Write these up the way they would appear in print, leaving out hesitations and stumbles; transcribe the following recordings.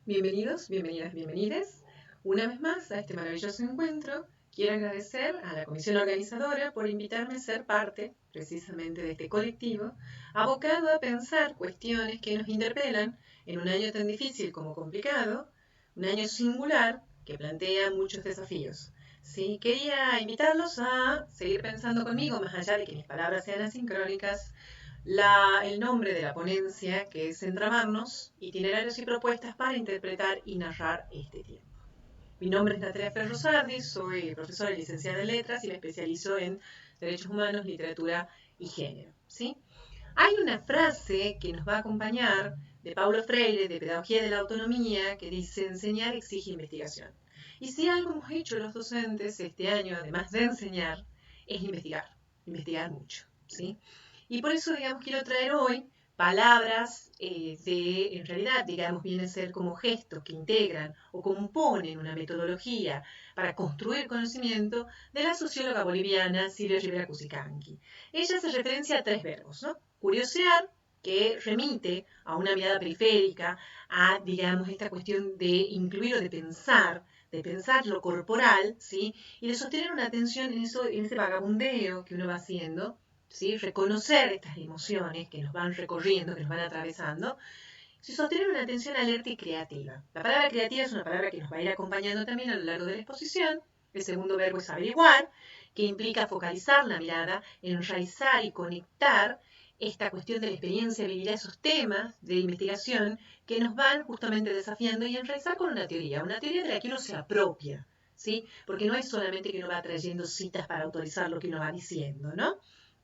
Bienvenidos, bienvenidas, bienvenides una vez más a este maravilloso encuentro. Quiero agradecer a la comisión organizadora por invitarme a ser parte precisamente de este colectivo, abocado a pensar cuestiones que nos interpelan en un año tan difícil como complicado, un año singular que plantea muchos desafíos. Sí, quería invitarlos a seguir pensando conmigo, más allá de que mis palabras sean asincrónicas, el nombre de la ponencia, que es Entramarnos, itinerarios y propuestas para interpretar y narrar este tiempo. Mi nombre es Natalia Ferrosardi, soy profesora y licenciada en Letras y me especializo en Derechos Humanos, Literatura y Género. ¿Sí? Hay una frase que nos va a acompañar de Paulo Freire, de Pedagogía de la Autonomía, que dice: enseñar exige investigación. Y si algo hemos hecho los docentes este año, además de enseñar, es investigar mucho. ¿Sí? Y por eso, digamos, quiero traer hoy palabras en realidad, digamos, vienen a ser como gestos que integran o componen una metodología para construir conocimiento de la socióloga boliviana Silvia Rivera Cusicanqui. Ella hace referencia a tres verbos, ¿no? Curiosear, que remite a una mirada periférica, a, digamos, esta cuestión de incluir o de pensar lo corporal, ¿sí? Y de sostener una atención en ese vagabundeo que uno va haciendo, ¿sí? Reconocer estas emociones que nos van recorriendo, que nos van atravesando, si sostener una atención alerta y creativa. La palabra creativa es una palabra que nos va a ir acompañando también a lo largo de la exposición. El segundo verbo es averiguar, que implica focalizar la mirada, enraizar y conectar esta cuestión de la experiencia vivida, esos temas de investigación que nos van justamente desafiando, y enraizar con una teoría de la que uno se apropia, ¿sí? Porque no es solamente que uno va trayendo citas para autorizar lo que uno va diciendo, ¿no?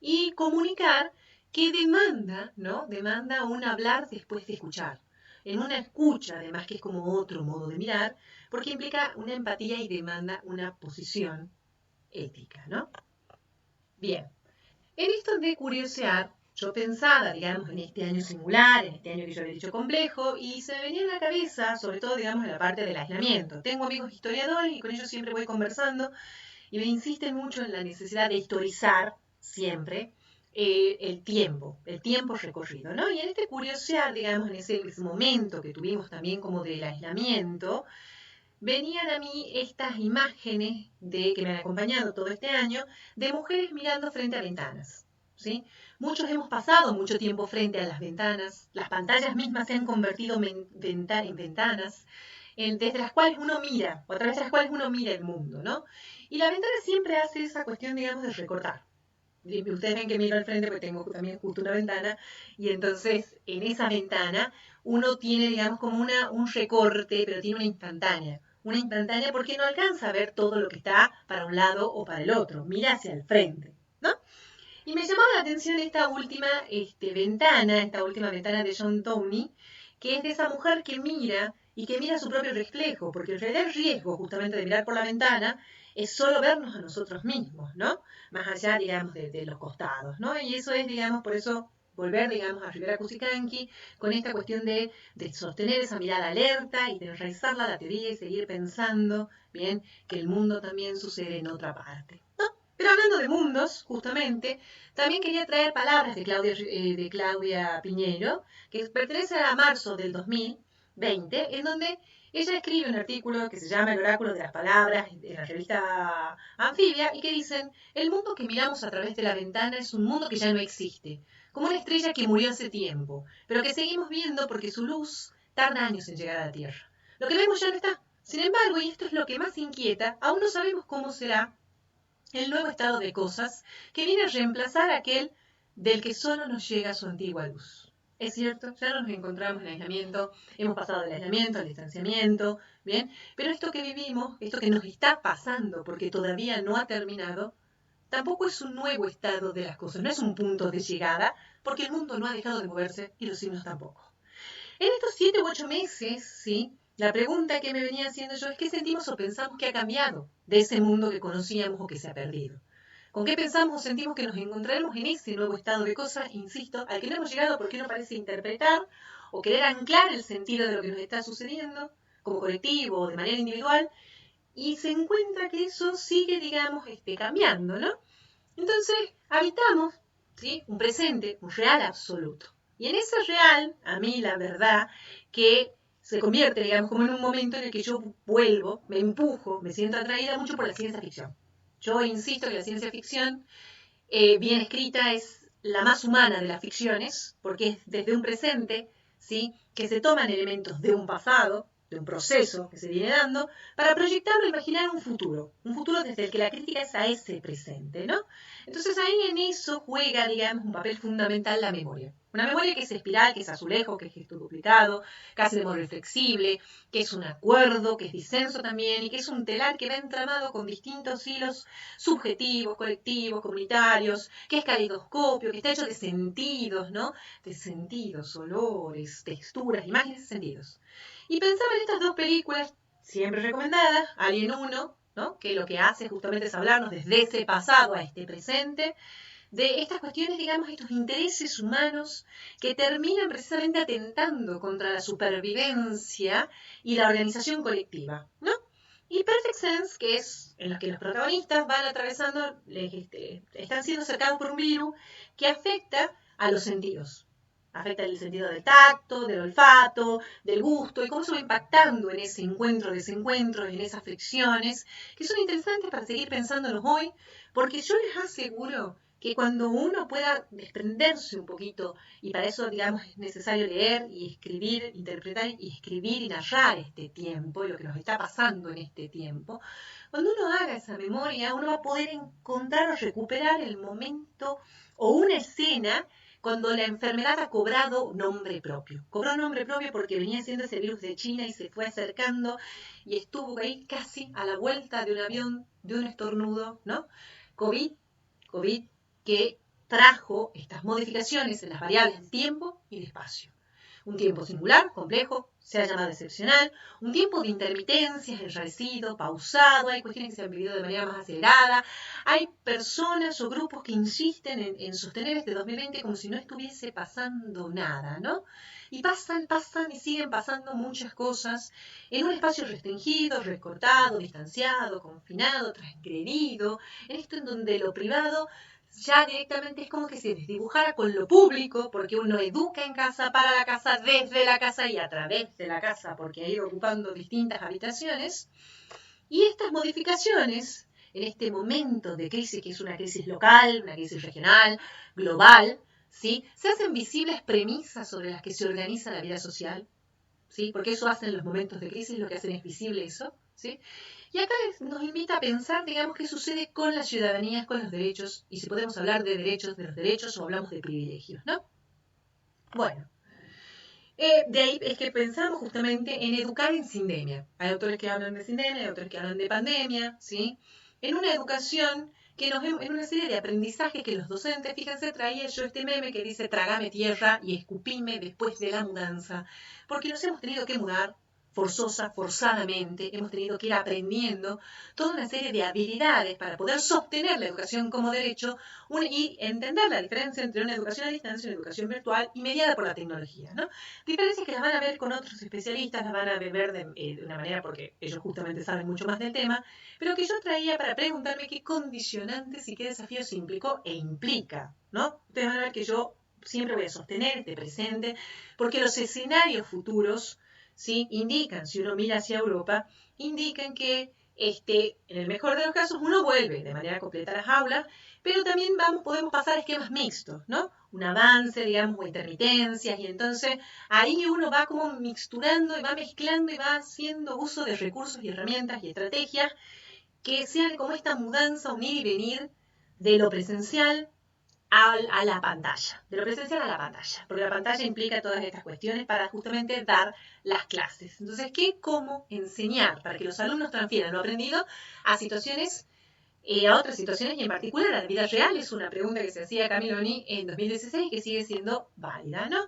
Y comunicar, que demanda, ¿no? Demanda un hablar después de escuchar. En una escucha, además, que es como otro modo de mirar, porque implica una empatía y demanda una posición ética, ¿no? Bien, en esto de curiosear, yo pensaba, digamos, en este año singular, en este año que yo había dicho complejo, y se me venía en la cabeza, sobre todo, digamos, en la parte del aislamiento. Tengo amigos historiadores y con ellos siempre voy conversando, y me insisten mucho en la necesidad de historizar siempre el tiempo recorrido, ¿no? Y en este curiosear, digamos, en ese momento que tuvimos también como del aislamiento, venían a mí estas imágenes que me han acompañado todo este año, de mujeres mirando frente a ventanas, ¿sí? Muchos hemos pasado mucho tiempo frente a las ventanas, las pantallas mismas se han convertido en ventanas, desde las cuales uno mira, o a través de las cuales uno mira el mundo, ¿no? Y la ventana siempre hace esa cuestión, digamos, de recortar. Ustedes ven que miro al frente porque tengo también justo una ventana, y entonces en esa ventana uno tiene, digamos, como un recorte, pero tiene una instantánea porque no alcanza a ver todo lo que está para un lado o para el otro, mira hacia el frente, ¿no? Y me llamaba la atención esta última ventana de John Towney, que es de esa mujer que mira y que mira su propio reflejo, porque en realidad el riesgo justamente de mirar por la ventana es solo vernos a nosotros mismos, ¿no? Más allá, digamos, de los costados, ¿no? Y eso es, digamos, por eso volver, digamos, a Rivera Cusicanqui con esta cuestión de sostener esa mirada alerta y de enraizarla a la teoría y seguir pensando, bien, que el mundo también sucede en otra parte, ¿no? Pero hablando de mundos, justamente, también quería traer palabras de Claudia Piñero, que pertenece a marzo del 2020, en donde ella escribe un artículo que se llama El oráculo de las palabras, en la revista Anfibia, y que dicen: el mundo que miramos a través de la ventana es un mundo que ya no existe, como una estrella que murió hace tiempo, pero que seguimos viendo porque su luz tarda años en llegar a la Tierra. Lo que vemos ya no está. Sin embargo, y esto es lo que más inquieta, aún no sabemos cómo será el nuevo estado de cosas que viene a reemplazar aquel del que solo nos llega su antigua luz. Es cierto, ya no nos encontramos en aislamiento, hemos pasado del aislamiento al distanciamiento, ¿bien? Pero esto que vivimos, esto que nos está pasando, porque todavía no ha terminado, tampoco es un nuevo estado de las cosas, no es un punto de llegada, porque el mundo no ha dejado de moverse y los signos tampoco. En estos 7 u 8 meses, ¿sí? La pregunta que me venía haciendo yo es: ¿qué sentimos o pensamos que ha cambiado de ese mundo que conocíamos o que se ha perdido? ¿Con qué pensamos o sentimos que nos encontraremos en ese nuevo estado de cosas, insisto, al que no hemos llegado porque no parece interpretar o querer anclar el sentido de lo que nos está sucediendo, como colectivo o de manera individual, y se encuentra que eso sigue, digamos, cambiando, ¿no? Entonces, habitamos, ¿sí?, un presente, un real absoluto. Y en ese real, a mí la verdad que se convierte, digamos, como en un momento en el que yo vuelvo, me empujo, me siento atraída mucho por la ciencia ficción. Yo insisto que la ciencia ficción bien escrita es la más humana de las ficciones, porque es desde un presente, ¿sí? Que se toman elementos de un pasado, de un proceso que se viene dando, para proyectarlo e imaginar un futuro desde el que la crítica es a ese presente, ¿no? Entonces ahí en eso juega, digamos, un papel fundamental la memoria. Una memoria que es espiral, que es azulejo, que es gesto duplicado, que hace memoria flexible, que es un acuerdo, que es disenso también, y que es un telar que va entramado con distintos hilos subjetivos, colectivos, comunitarios, que es caleidoscopio, que está hecho de sentidos, ¿no? De sentidos, olores, texturas, imágenes y sentidos. Y pensaba en estas dos películas, siempre recomendadas, Alien 1, ¿no? Que lo que hace justamente es hablarnos desde ese pasado a este presente, de estas cuestiones, digamos, estos intereses humanos que terminan precisamente atentando contra la supervivencia y la organización colectiva, ¿no? Y Perfect Sense, que es en los que los protagonistas van atravesando, están siendo cercados por un virus que afecta a los sentidos. Afecta el sentido del tacto, del olfato, del gusto, y cómo se va impactando en ese encuentro, desencuentro, en esas fricciones, que son interesantes para seguir pensándolos hoy, porque yo les aseguro que cuando uno pueda desprenderse un poquito, y para eso, digamos, es necesario leer y escribir, interpretar y escribir y narrar este tiempo y lo que nos está pasando en este tiempo, cuando uno haga esa memoria, uno va a poder encontrar o recuperar el momento o una escena cuando la enfermedad ha cobrado nombre propio. Cobró nombre propio porque venía siendo ese virus de China y se fue acercando y estuvo ahí casi a la vuelta de un avión, de un estornudo, ¿no? COVID, que trajo estas modificaciones en las variables de tiempo y de espacio. Un tiempo singular, complejo, se ha llamado excepcional, un tiempo de intermitencias, enrarecido, pausado, hay cuestiones que se han vivido de manera más acelerada, hay personas o grupos que insisten en sostener este 2020 como si no estuviese pasando nada, ¿no? Y pasan y siguen pasando muchas cosas en un espacio restringido, recortado, distanciado, confinado, transgredido, en esto en donde lo privado ya directamente es como que se desdibujara con lo público, porque uno educa en casa, para la casa, desde la casa y a través de la casa, porque ha ido ocupando distintas habitaciones. Y estas modificaciones, en este momento de crisis, que es una crisis local, una crisis regional, global, ¿sí? Se hacen visibles premisas sobre las que se organiza la vida social, ¿sí? Porque eso hacen los momentos de crisis, lo que hacen es visible eso, ¿sí? Y acá nos invita a pensar, digamos, qué sucede con las ciudadanías, con los derechos, y si podemos hablar de los derechos o hablamos de privilegios, ¿no? Bueno, de ahí es que pensamos justamente en educar en sindemia. Hay autores que hablan de sindemia, hay autores que hablan de pandemia, ¿sí? En una educación en una serie de aprendizajes que los docentes, fíjense, traía yo este meme que dice trágame tierra y escupime después de la mudanza, porque nos hemos tenido que mudar forzadamente, hemos tenido que ir aprendiendo toda una serie de habilidades para poder sostener la educación como derecho y entender la diferencia entre una educación a distancia y una educación virtual y mediada por la tecnología, ¿no? Diferencias que las van a ver con otros especialistas, las van a ver de una manera porque ellos justamente saben mucho más del tema, pero que yo traía para preguntarme qué condicionantes y qué desafíos implicó e implica, ¿no? Ustedes van a ver que yo siempre voy a sostener este presente, porque los escenarios futuros, ¿sí? Indican, si uno mira hacia Europa, indican que en el mejor de los casos uno vuelve de manera completa a las aulas, pero también podemos pasar a esquemas mixtos, ¿no? Un avance, digamos, o intermitencias, y entonces ahí uno va como mixturando y va mezclando y va haciendo uso de recursos y herramientas y estrategias que sean como esta mudanza, un ir y venir de lo presencial a la pantalla, de lo presencial a la pantalla, porque la pantalla implica todas estas cuestiones para justamente dar las clases. Entonces, ¿qué? ¿Cómo enseñar para que los alumnos transfieran lo aprendido a situaciones, a otras situaciones y en particular a la vida real? Es una pregunta que se hacía Camiloni en 2016 y que sigue siendo válida, ¿no?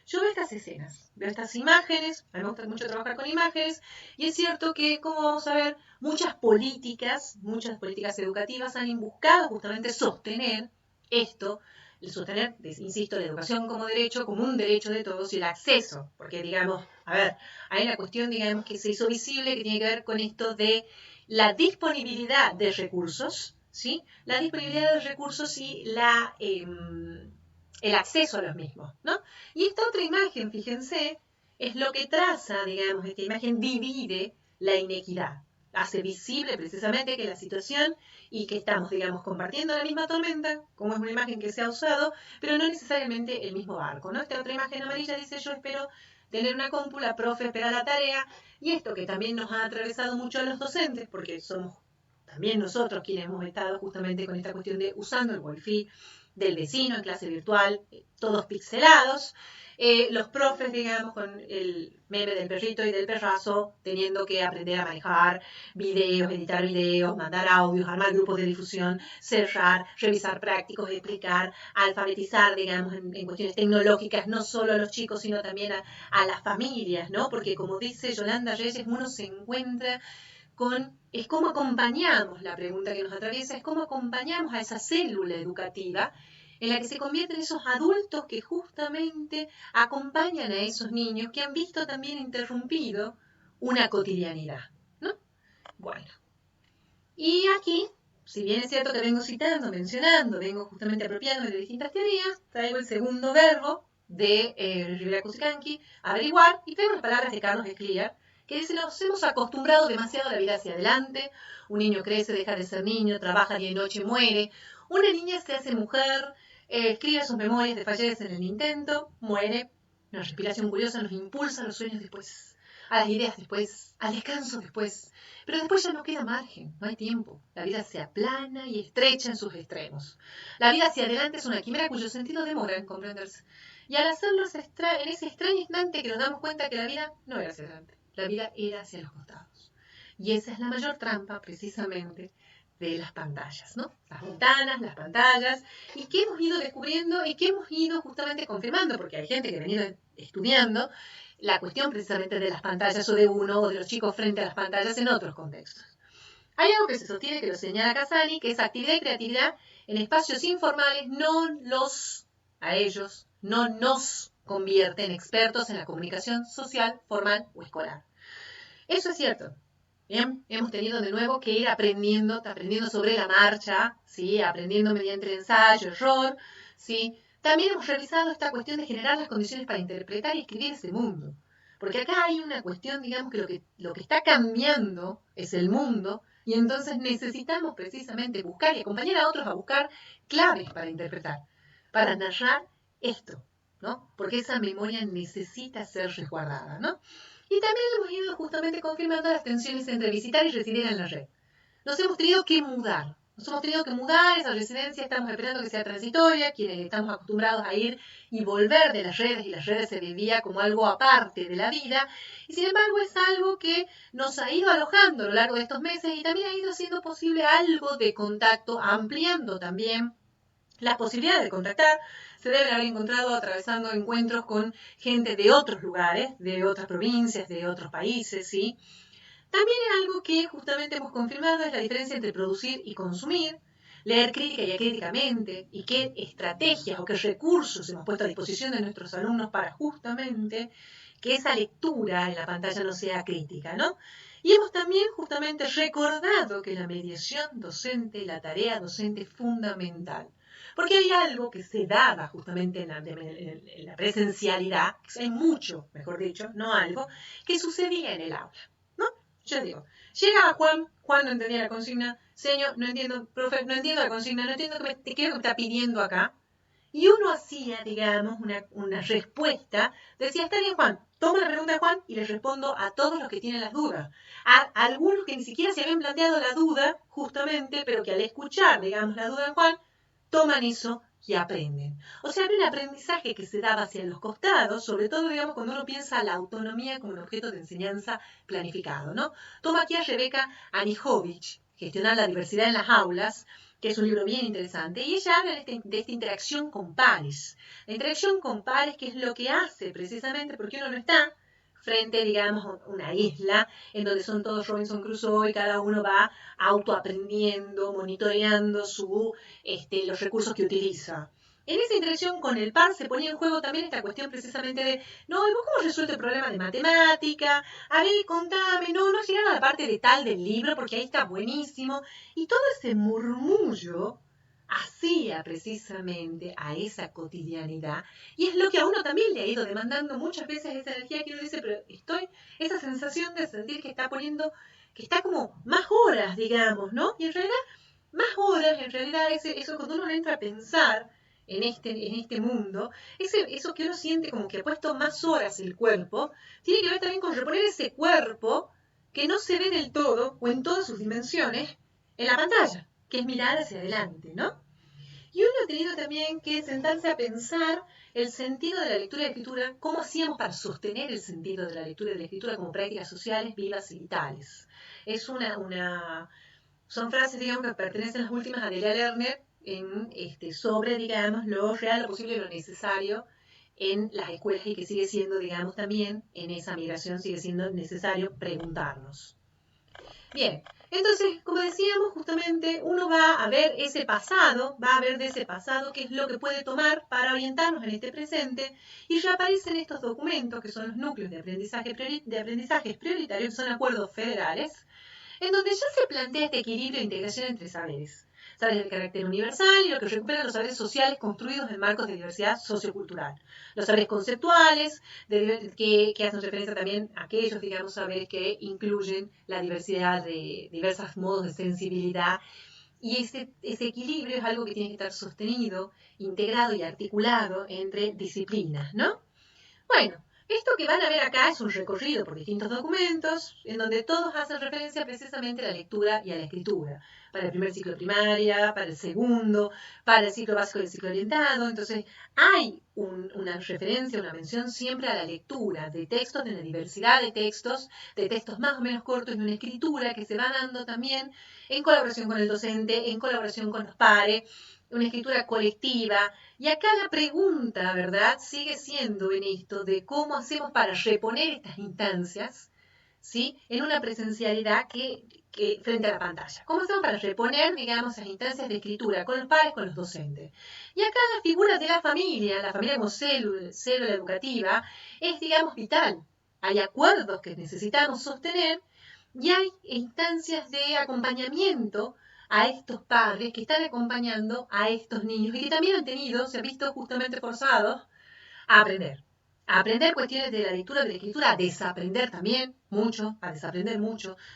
Yo veo estas escenas, veo estas imágenes, a mí me gusta mucho trabajar con imágenes, y es cierto que, como vamos a ver, muchas políticas educativas han buscado justamente sostener esto, sostener, insisto, la educación como derecho, como un derecho de todos y el acceso, porque digamos, a ver, hay una cuestión, digamos, que se hizo visible que tiene que ver con esto de la disponibilidad de recursos, ¿sí? La disponibilidad de recursos y el acceso a los mismos, ¿no? Y esta otra imagen, fíjense, es lo que traza, digamos, esta imagen divide la inequidad. Hace visible precisamente que la situación y que estamos, digamos, compartiendo la misma tormenta, como es una imagen que se ha usado, pero no necesariamente el mismo barco, ¿no? Esta otra imagen amarilla dice: yo espero tener una cómpula, profe espera la tarea, y esto que también nos ha atravesado mucho a los docentes, porque somos también nosotros quienes hemos estado justamente con esta cuestión de usando el wifi del vecino en clase virtual, todos pixelados, los profes, digamos, con el meme del perrito y del perrazo, teniendo que aprender a manejar videos, editar videos, mandar audios, armar grupos de difusión, cerrar, revisar prácticos, explicar, alfabetizar, digamos, en cuestiones tecnológicas, no solo a los chicos, sino también a las familias, ¿no? Porque como dice Yolanda Reyes, uno se encuentra es cómo acompañamos, la pregunta que nos atraviesa, es cómo acompañamos a esa célula educativa en la que se convierten esos adultos que justamente acompañan a esos niños que han visto también interrumpido una cotidianidad, ¿no? Bueno, y aquí, si bien es cierto que vengo citando, mencionando, vengo justamente apropiándome de distintas teorías, traigo el segundo verbo de Rivera Cusicanqui, averiguar, y traigo las palabras de Carlos Escliar, que dice: nos hemos acostumbrado demasiado a la vida hacia adelante, un niño crece, deja de ser niño, trabaja día y noche, muere, una niña se hace mujer, escribe sus memorias, desfallece en el intento, muere, una respiración curiosa nos impulsa a los sueños después, a las ideas después, al descanso después, pero después ya no queda margen, no hay tiempo, la vida se aplana y estrecha en sus extremos. La vida hacia adelante es una quimera cuyo sentido demora en comprenderse, y al hacerlo en ese extraño instante que nos damos cuenta que la vida no era hacia adelante, la vida era hacia los costados. Y esa es la mayor trampa, precisamente, de las pantallas, ¿no? Las ventanas, las pantallas, y que hemos ido descubriendo y que hemos ido justamente confirmando, porque hay gente que ha venido estudiando la cuestión precisamente de las pantallas o de uno o de los chicos frente a las pantallas en otros contextos. Hay algo que se sostiene, que lo señala Casani, que es actividad y creatividad en espacios informales a ellos, no nos convierte en expertos en la comunicación social, formal o escolar. Eso es cierto. Bien, hemos tenido de nuevo que ir aprendiendo sobre la marcha, ¿sí? Aprendiendo mediante ensayo, error, ¿sí? También hemos revisado esta cuestión de generar las condiciones para interpretar y escribir ese mundo. Porque acá hay una cuestión, digamos, que lo que está cambiando es el mundo, y entonces necesitamos precisamente buscar y acompañar a otros a buscar claves para interpretar, para narrar esto, ¿no? Porque esa memoria necesita ser resguardada, ¿no? Y también hemos ido justamente confirmando las tensiones entre visitar y residir en la red. Nos hemos tenido que mudar. Esa residencia estamos esperando que sea transitoria, quienes estamos acostumbrados a ir y volver de las redes, y las redes se vivía como algo aparte de la vida, y sin embargo es algo que nos ha ido alojando a lo largo de estos meses y también ha ido siendo posible algo de contacto, ampliando también las posibilidades de contactar. Se deben haber encontrado atravesando encuentros con gente de otros lugares, de otras provincias, de otros países, ¿sí? También algo que justamente hemos confirmado es la diferencia entre producir y consumir, leer crítica y acríticamente, y qué estrategias o qué recursos hemos puesto a disposición de nuestros alumnos para justamente que esa lectura en la pantalla no sea crítica, ¿no? Y hemos también justamente recordado que la mediación docente, la tarea docente es fundamental. Porque hay algo que se daba justamente en la presencialidad, hay mucho, mejor dicho, no algo, que sucedía en el aula, ¿no? Yo digo, llegaba Juan no entendía la consigna, señor, no entiendo, profe, no entiendo la consigna, no entiendo qué es lo que me está pidiendo acá. Y uno hacía, digamos, una respuesta, decía: está bien, Juan, tomo la pregunta de Juan y les respondo a todos los que tienen las dudas. A algunos que ni siquiera se habían planteado la duda, justamente, pero que al escuchar, digamos, la duda de Juan, toman eso y aprenden. O sea, había un aprendizaje que se daba hacia los costados, sobre todo, digamos, cuando uno piensa la autonomía como un objeto de enseñanza planificado, ¿no? Toma aquí a Rebeca Anijovic, Gestionar la diversidad en las aulas, que es un libro bien interesante, y ella habla de esta interacción con pares. La interacción con pares, que es lo que hace precisamente porque uno no está frente, digamos, a una isla en donde son todos Robinson Crusoe y cada uno va autoaprendiendo, monitoreando los recursos que utiliza. En esa interacción con el par se ponía en juego también esta cuestión precisamente de: no, ¿y vos cómo resuelto el problema de matemática? A ver, contame, no llegaron a la parte de tal del libro porque ahí está buenísimo. Y todo ese murmullo hacía precisamente a esa cotidianidad, y es lo que a uno también le ha ido demandando muchas veces esa energía que uno dice, pero esa sensación de sentir que está poniendo, que está como más horas, digamos, ¿no? Y en realidad, más horas, en realidad, eso cuando uno entra a pensar en este mundo, eso que uno siente como que ha puesto más horas el cuerpo, tiene que ver también con reponer ese cuerpo que no se ve del todo, o en todas sus dimensiones, en la pantalla, que es mirar hacia adelante, ¿no? Y uno ha tenido también que sentarse a pensar el sentido de la lectura y la escritura, cómo hacíamos para sostener el sentido de la lectura y de la escritura como prácticas sociales vivas y vitales. Son frases, digamos, que pertenecen las últimas a Delia Lerner sobre, digamos, lo real, lo posible y lo necesario en las escuelas, y que sigue siendo, digamos, también en esa migración sigue siendo necesario preguntarnos. Bien, entonces, como decíamos, justamente uno va a ver ese pasado, va a ver de ese pasado qué es lo que puede tomar para orientarnos en este presente, y reaparecen estos documentos que son los núcleos de aprendizajes prioritarios, que son acuerdos federales, en donde ya se plantea este equilibrio e integración entre saberes. Saberes de carácter universal y lo que recuperan los saberes sociales construidos en marcos de diversidad sociocultural. Los saberes conceptuales, que hacen referencia también a aquellos, digamos, saberes que incluyen la diversidad de diversos modos de sensibilidad. Y ese equilibrio es algo que tiene que estar sostenido, integrado y articulado entre disciplinas, ¿no? Bueno, esto que van a ver acá es un recorrido por distintos documentos en donde todos hacen referencia precisamente a la lectura y a la escritura. Para el primer ciclo de primaria, para el segundo, para el ciclo básico y el ciclo orientado. Entonces, hay una referencia, una mención siempre a la lectura de textos, de una diversidad de textos más o menos cortos, y una escritura que se va dando también en colaboración con el docente, en colaboración con los pares, una escritura colectiva. Y acá la pregunta, ¿verdad?, sigue siendo en esto de cómo hacemos para reponer estas instancias, ¿sí?, en una presencialidad que frente a la pantalla. ¿Cómo hacemos para reponer, digamos, esas instancias de escritura con los padres, con los docentes? Y acá la figura de la familia como célula educativa, es, digamos, vital. Hay acuerdos que necesitamos sostener y hay instancias de acompañamiento a estos padres que están acompañando a estos niños y que también se han visto justamente forzados a aprender. A aprender cuestiones de la lectura, de la escritura, a desaprender también mucho,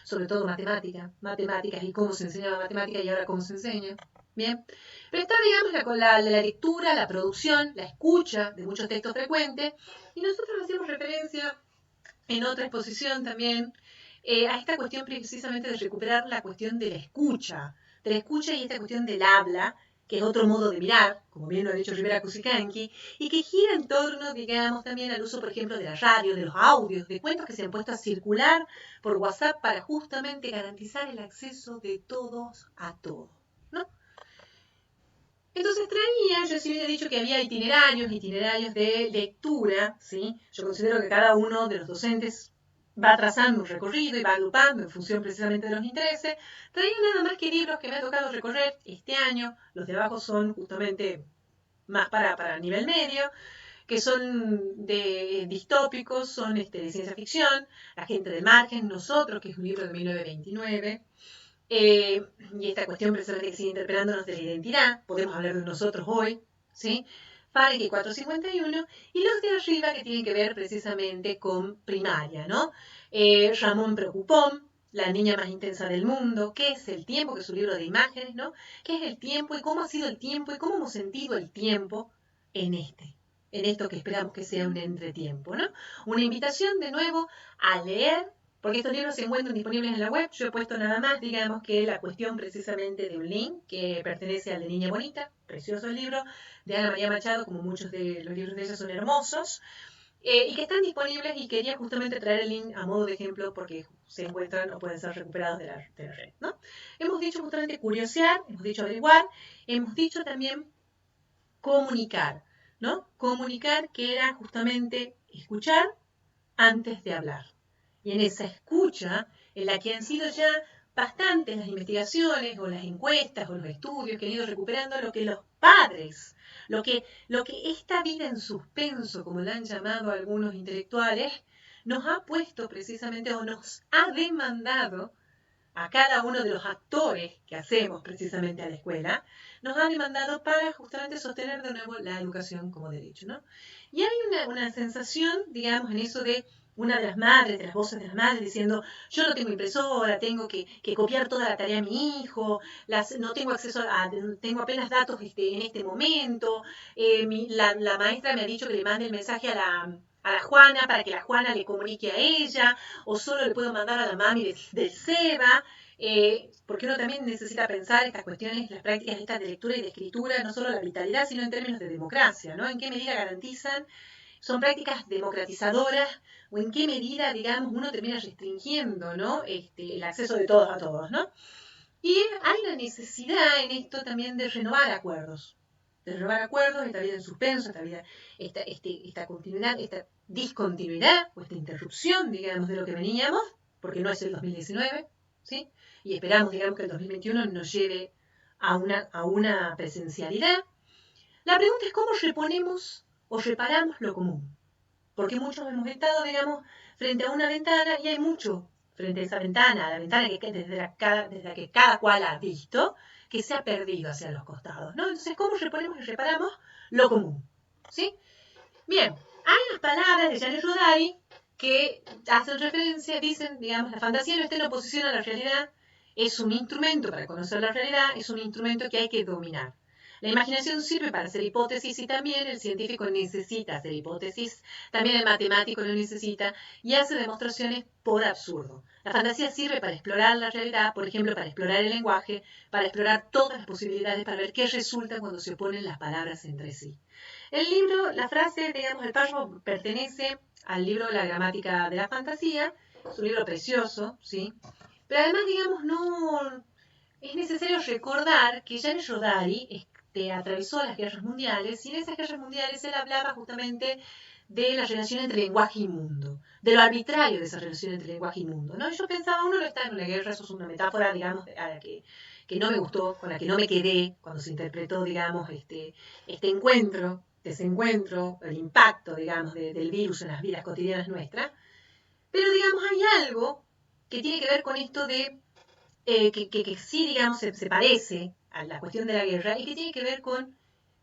sobre todo matemáticas y cómo se enseñaba matemática y ahora cómo se enseña. Bien, pero está, digamos, la lectura, la producción, la escucha de muchos textos frecuentes, y nosotros hacemos referencia en otra exposición también a esta cuestión precisamente de recuperar la cuestión de la escucha y esta cuestión del habla, que es otro modo de mirar, como bien lo ha dicho Rivera Cusicanqui, y que gira en torno, digamos, también al uso, por ejemplo, de la radio, de los audios, de cuentos que se han puesto a circular por WhatsApp para justamente garantizar el acceso de todos a todo, ¿no? Entonces yo sí había dicho que había itinerarios de lectura, ¿sí? Yo considero que cada uno de los docentes va trazando un recorrido y va agrupando en función precisamente de los intereses. Traía nada más que libros que me ha tocado recorrer este año. Los de abajo son justamente más para nivel medio, que son distópicos, son de ciencia ficción. La gente del margen, Nosotros, que es un libro de 1929. Y esta cuestión precisamente que sigue interpelándonos de la identidad, podemos hablar de nosotros hoy, ¿sí? Fahrenheit 451, y los de arriba que tienen que ver precisamente con primaria, ¿no? Ramón Preocupón, La niña más intensa del mundo, ¿qué es el tiempo? Que es un libro de imágenes, ¿no? ¿Qué es el tiempo y cómo ha sido el tiempo y cómo hemos sentido el tiempo en esto que esperamos que sea un entretiempo, ¿no? Una invitación de nuevo a leer, porque estos libros se encuentran disponibles en la web. Yo he puesto nada más, digamos, que la cuestión precisamente de un link que pertenece al de Niña Bonita, precioso el libro, de Ana María Machado, como muchos de los libros de ella son hermosos, y que están disponibles, y quería justamente traer el link a modo de ejemplo porque se encuentran o pueden ser recuperados de la red, ¿no? Hemos dicho justamente curiosear, hemos dicho averiguar, hemos dicho también comunicar, ¿no? Comunicar, que era justamente escuchar antes de hablar. Y en esa escucha, en la que han sido ya bastantes las investigaciones o las encuestas o los estudios que han ido recuperando lo que los padres, lo que esta vida en suspenso, como la han llamado algunos intelectuales, nos ha puesto precisamente o nos ha demandado a cada uno de los actores que hacemos precisamente a la escuela, nos han demandado para justamente sostener de nuevo la educación como derecho, ¿no? Y hay una sensación, digamos, en eso de una de las madres, de las voces de las madres, diciendo, yo no tengo impresora, tengo que copiar toda la tarea a mi hijo, no tengo acceso tengo apenas datos en este momento, la maestra me ha dicho que le mande el mensaje a la Juana para que la Juana le comunique a ella, o solo le puedo mandar a la mami del SEBA, porque uno también necesita pensar estas cuestiones, las prácticas estas de lectura y de escritura, no solo la vitalidad, sino en términos de democracia, ¿no? ¿En qué medida garantizan? Son prácticas democratizadoras o en qué medida, digamos, uno termina restringiendo, ¿no? El acceso de todos a todos, ¿no? Y hay una necesidad en esto también de renovar acuerdos, esta vida en suspenso, esta continuidad, esta discontinuidad o esta interrupción, digamos, de lo que veníamos, porque no es el 2019, ¿sí? Y esperamos, digamos, que el 2021 nos lleve a una presencialidad. La pregunta es cómo reponemos o reparamos lo común, porque muchos hemos estado, digamos, frente a una ventana y hay mucho frente a esa ventana, la ventana desde la que cada cual ha visto, que se ha perdido hacia los costados, ¿no? Entonces, ¿cómo reponemos y reparamos lo común? ¿Sí? Bien, hay unas palabras de Janet Rodari que hacen referencia, dicen, digamos, la fantasía no está en oposición a la realidad, es un instrumento para conocer la realidad, es un instrumento que hay que dominar. La imaginación sirve para hacer hipótesis y también el científico necesita hacer hipótesis, también el matemático lo necesita y hace demostraciones por absurdo. La fantasía sirve para explorar la realidad, por ejemplo, para explorar el lenguaje, para explorar todas las posibilidades, para ver qué resulta cuando se oponen las palabras entre sí. El libro, la frase, digamos, el párrafo pertenece al libro La gramática de la fantasía, es un libro precioso, ¿sí? Pero además, digamos, no es necesario recordar que Janet Rodari atravesó las guerras mundiales y en esas guerras mundiales él hablaba justamente de la relación entre lenguaje y mundo, de lo arbitrario de esa relación entre lenguaje y mundo, ¿no? Y yo pensaba, uno no está en una guerra, eso es una metáfora, digamos, a la que no me gustó, con la que no me quedé cuando se interpretó, digamos, este encuentro, desencuentro, el impacto, digamos, del virus en las vidas cotidianas nuestras. Pero, digamos, hay algo que tiene que ver con esto de que sí, digamos, se parece a la cuestión de la guerra y que tiene que ver con,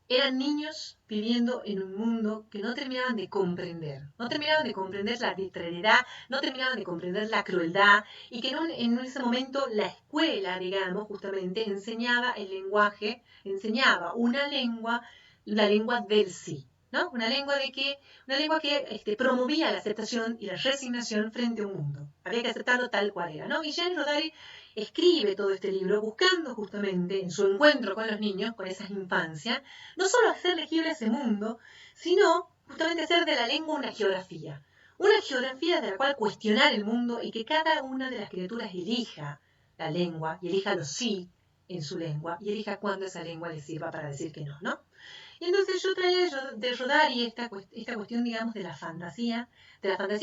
eran niños viviendo en un mundo que no terminaban de comprender, no terminaban de comprender la arbitrariedad, no terminaban de comprender la crueldad y que en ese momento la escuela, digamos, justamente enseñaba el lenguaje, enseñaba una lengua, la lengua del sí. ¿No? Una lengua que promovía la aceptación y la resignación frente a un mundo. Había que aceptarlo tal cual era, ¿no? Y Janet Rodari escribe todo este libro buscando justamente en su encuentro con los niños, con esas infancias, no solo hacer legible ese mundo, sino justamente hacer de la lengua una geografía de la cual cuestionar el mundo y que cada una de las criaturas elija la lengua y elija los sí en su lengua y elija cuándo esa lengua le sirva para decir que no, ¿no? Y entonces yo traía de Rodari esta cuestión, digamos, de la fantasía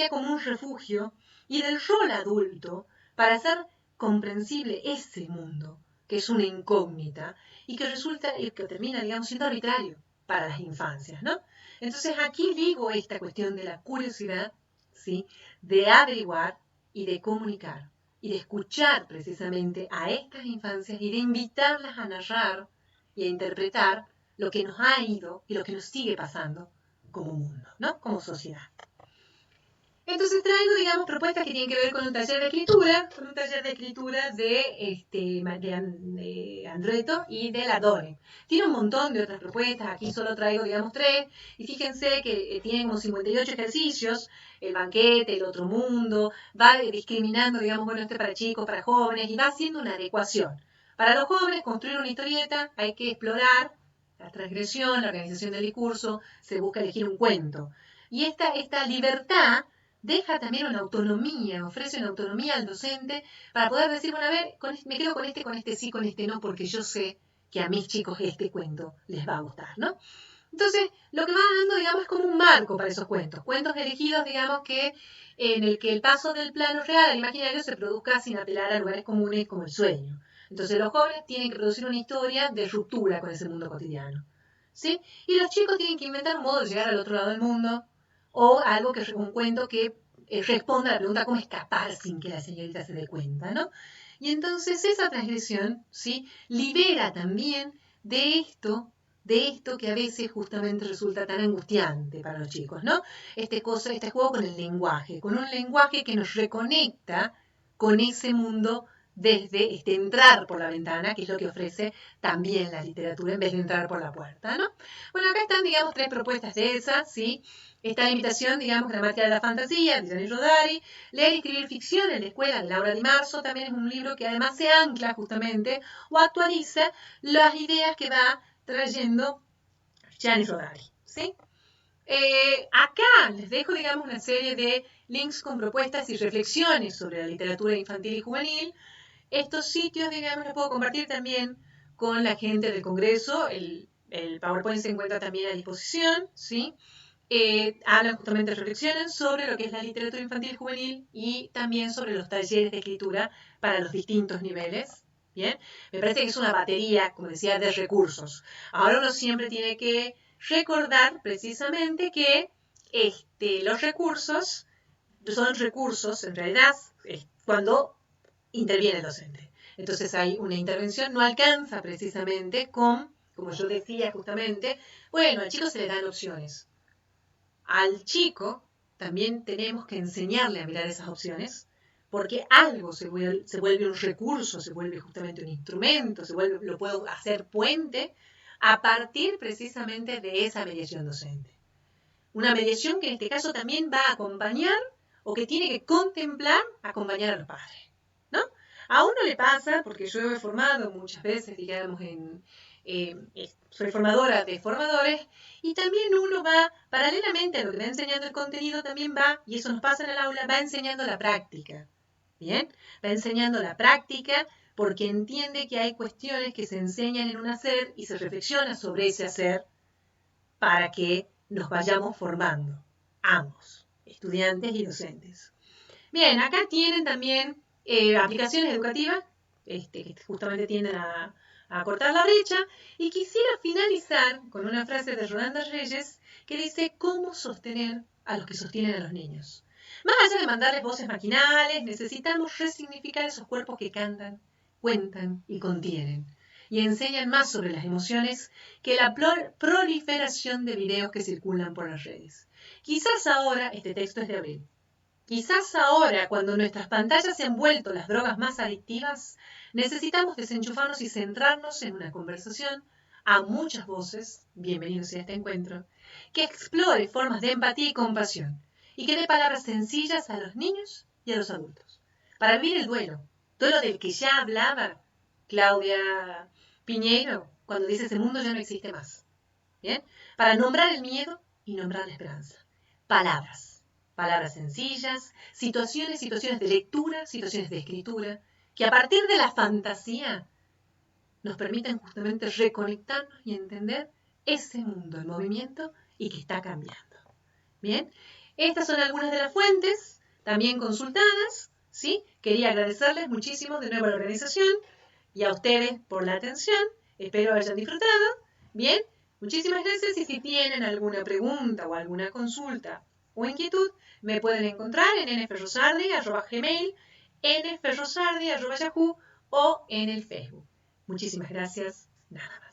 como un refugio y del rol adulto para hacer comprensible ese mundo, que es una incógnita y que resulta, y que termina, digamos, siendo arbitrario para las infancias, ¿no? Entonces aquí digo esta cuestión de la curiosidad, ¿sí? De averiguar y de comunicar y de escuchar precisamente a estas infancias y de invitarlas a narrar y a interpretar lo que nos ha ido y lo que nos sigue pasando como mundo, ¿no? Como sociedad. Entonces traigo, digamos, propuestas que tienen que ver con un taller de escritura, de Andreto y de la Dore. Tiene un montón de otras propuestas, aquí solo traigo, digamos, 3, y fíjense que tienen como 58 ejercicios, el banquete, el otro mundo, va discriminando, digamos, bueno, para chicos, para jóvenes, y va haciendo una adecuación. Para los jóvenes, construir una historieta, hay que explorar la transgresión, la organización del discurso, se busca elegir un cuento. Y esta libertad deja también una autonomía, ofrece una autonomía al docente para poder decir, bueno, a ver, me quedo con este sí, con este no, porque yo sé que a mis chicos este cuento les va a gustar, ¿no? Entonces, lo que va dando, digamos, es como un marco para esos cuentos elegidos, digamos, que en el que el paso del plano real al imaginario se produzca sin apelar a lugares comunes como el sueño. Entonces, los jóvenes tienen que producir una historia de ruptura con ese mundo cotidiano, ¿sí? Y los chicos tienen que inventar un modo de llegar al otro lado del mundo, o algo un cuento que responda a la pregunta cómo escapar sin que la señorita se dé cuenta, ¿no? Y entonces esa transgresión, ¿sí?, libera también de esto que a veces justamente resulta tan angustiante para los chicos, ¿no? Este juego con el lenguaje, con un lenguaje que nos reconecta con ese mundo desde entrar por la ventana, que es lo que ofrece también la literatura en vez de entrar por la puerta, ¿no? Bueno, acá están, digamos, 3 propuestas de esas, ¿sí? Está la imitación, digamos, gramática de la fantasía, de Gianni Rodari. Leer y escribir ficción en la escuela, de Laura Di Marzo, también es un libro que además se ancla justamente o actualiza las ideas que va trayendo Gianni Rodari, ¿sí? Acá les dejo, digamos, una serie de links con propuestas y reflexiones sobre la literatura infantil y juvenil. Estos sitios, digamos, los puedo compartir también con la gente del Congreso. El PowerPoint se encuentra también a disposición, ¿sí? Hablan justamente, reflexionan sobre lo que es la literatura infantil y juvenil y también sobre los talleres de escritura para los distintos niveles. Bien, me parece que es una batería, como decía, de recursos. Ahora uno siempre tiene que recordar precisamente que los recursos son recursos, en realidad, cuando interviene el docente. Entonces hay una intervención, no alcanza precisamente con, como yo decía justamente, bueno, al chico se le dan opciones. Al chico también tenemos que enseñarle a mirar esas opciones, porque algo se vuelve un recurso, se vuelve justamente un instrumento, lo puedo hacer puente a partir precisamente de esa mediación docente. Una mediación que en este caso también va a acompañar o que tiene que contemplar acompañar a los padres, ¿no? A uno le pasa, porque yo he formado muchas veces, digamos, soy formadora de formadores, y también uno va, paralelamente a lo que va enseñando el contenido, también va, y eso nos pasa en el aula, va enseñando la práctica, ¿bien? Va enseñando la práctica porque entiende que hay cuestiones que se enseñan en un hacer y se reflexiona sobre ese hacer para que nos vayamos formando, ambos, estudiantes y docentes. Bien, acá tienen también aplicaciones educativas que justamente tienden a cortar la brecha, y quisiera finalizar con una frase de Rolanda Reyes que dice: ¿cómo sostener a los que sostienen a los niños? Más allá de mandarles voces maquinales, necesitamos resignificar esos cuerpos que cantan, cuentan y contienen, y enseñan más sobre las emociones que la proliferación de videos que circulan por las redes. Quizás ahora, este texto es de abril, quizás ahora, cuando nuestras pantallas se han vuelto las drogas más adictivas, necesitamos desenchufarnos y centrarnos en una conversación a muchas voces, bienvenidos a este encuentro, que explore formas de empatía y compasión, y que dé palabras sencillas a los niños y a los adultos, para vivir el duelo del que ya hablaba Claudia Piñeiro, cuando dice: ese mundo ya no existe más. ¿Bien? Para nombrar el miedo y nombrar la esperanza. Palabras sencillas, situaciones de lectura, situaciones de escritura, que a partir de la fantasía nos permiten justamente reconectarnos y entender ese mundo en movimiento y que está cambiando. Bien, estas son algunas de las fuentes también consultadas, ¿sí? Quería agradecerles muchísimo de nuevo a la organización y a ustedes por la atención. Espero hayan disfrutado. Bien, muchísimas gracias, y si tienen alguna pregunta o alguna consulta o inquietud, me pueden encontrar en nferrosardi@gmail, nferrosardi@yahoo o en el Facebook. Muchísimas gracias. Nada más.